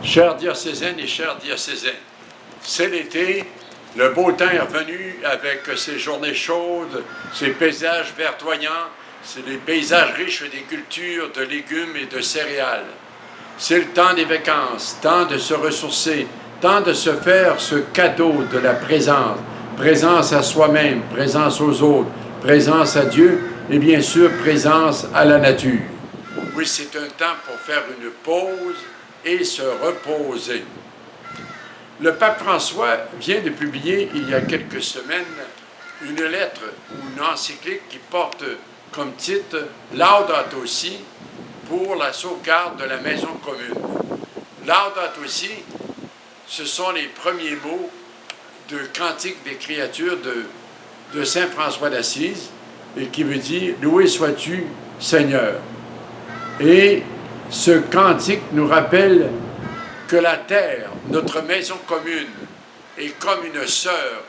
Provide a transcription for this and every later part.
Chers diocésaines et chers diocésains, c'est l'été, le beau temps est revenu avec ces journées chaudes, ces paysages verdoyants, c'est les paysages riches des cultures, de légumes et de céréales. C'est le temps des vacances, temps de se ressourcer, temps de se faire ce cadeau de la présence, présence à soi-même, présence aux autres, présence à Dieu et bien sûr présence à la nature. Oui, c'est un temps pour faire une pause et se reposer. Le pape François vient de publier il y a quelques semaines une lettre ou une encyclique qui porte comme titre « Laudato Si » pour la sauvegarde de la maison commune. Laudato Si, ce sont les premiers mots de Cantique des créatures de Saint François d'Assise et qui veut dire « Loué sois-tu, Seigneur ». Et ce cantique nous rappelle que la terre, notre maison commune, est comme une sœur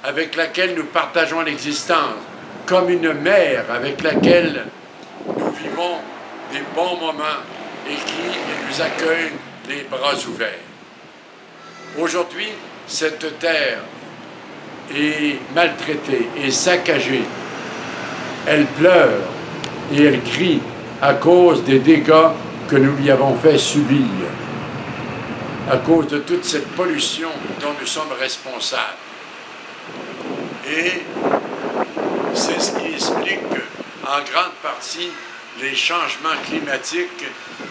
avec laquelle nous partageons l'existence, comme une mère avec laquelle nous vivons des bons moments et qui nous accueille les bras ouverts. Aujourd'hui, cette terre est maltraitée et saccagée. Elle pleure et elle crie à cause des dégâts que nous lui avons fait subir, à cause de toute cette pollution dont nous sommes responsables. Et c'est ce qui explique en grande partie les changements climatiques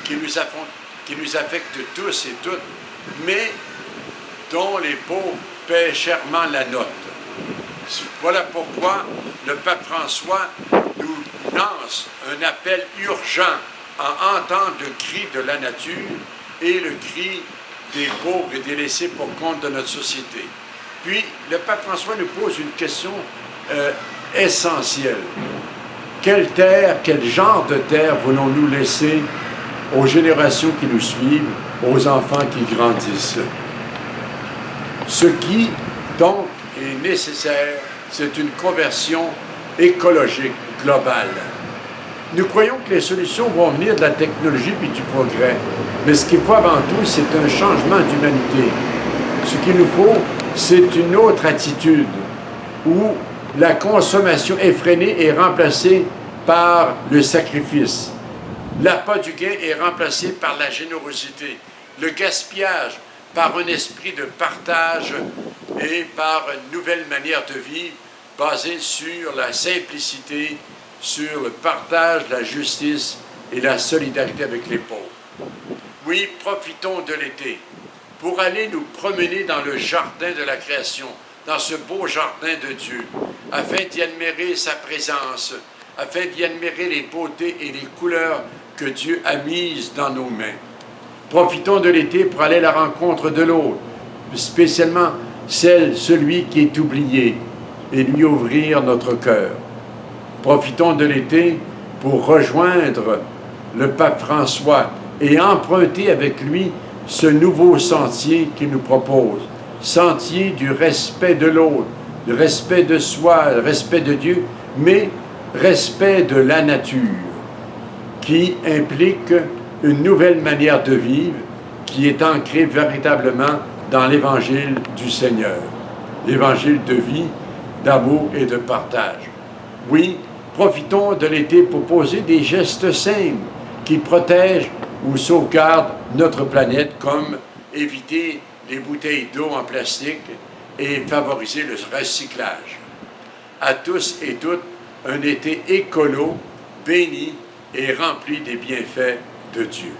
qui nous affectent tous et toutes, mais dont les pauvres paient chèrement la note. Voilà pourquoi le pape François nous lance un appel urgent à entendre le cri de la nature et le cri des pauvres et délaissés pour compte de notre société. Puis, le pape François nous pose une question essentielle. Quelle terre, quel genre de terre voulons-nous laisser aux générations qui nous suivent, aux enfants qui grandissent? Ce qui, donc, est nécessaire, c'est une conversion écologique globale. Nous croyons que les solutions vont venir de la technologie puis du progrès. Mais ce qu'il faut avant tout, c'est un changement d'humanité. Ce qu'il nous faut, c'est une autre attitude où la consommation effrénée est remplacée par le sacrifice. L'appât du gain est remplacé par la générosité. Le gaspillage par un esprit de partage et par une nouvelle manière de vivre basée sur la simplicité, sur le partage, la justice et la solidarité avec les pauvres. Oui, profitons de l'été pour aller nous promener dans le jardin de la création, dans ce beau jardin de Dieu, afin d'y admirer sa présence, afin d'y admirer les beautés et les couleurs que Dieu a mises dans nos mains. Profitons de l'été pour aller à la rencontre de l'autre, spécialement celui qui est oublié, et lui ouvrir notre cœur. Profitons de l'été pour rejoindre le pape François et emprunter avec lui ce nouveau sentier qu'il nous propose, sentier du respect de l'autre, du respect de soi, le respect de Dieu, mais respect de la nature, qui implique une nouvelle manière de vivre qui est ancrée véritablement dans l'évangile du Seigneur, l'évangile de vie, d'amour et de partage. Oui, profitons de l'été pour poser des gestes simples qui protègent ou sauvegardent notre planète, comme éviter les bouteilles d'eau en plastique et favoriser le recyclage. À tous et toutes, un été écolo, béni et rempli des bienfaits de Dieu.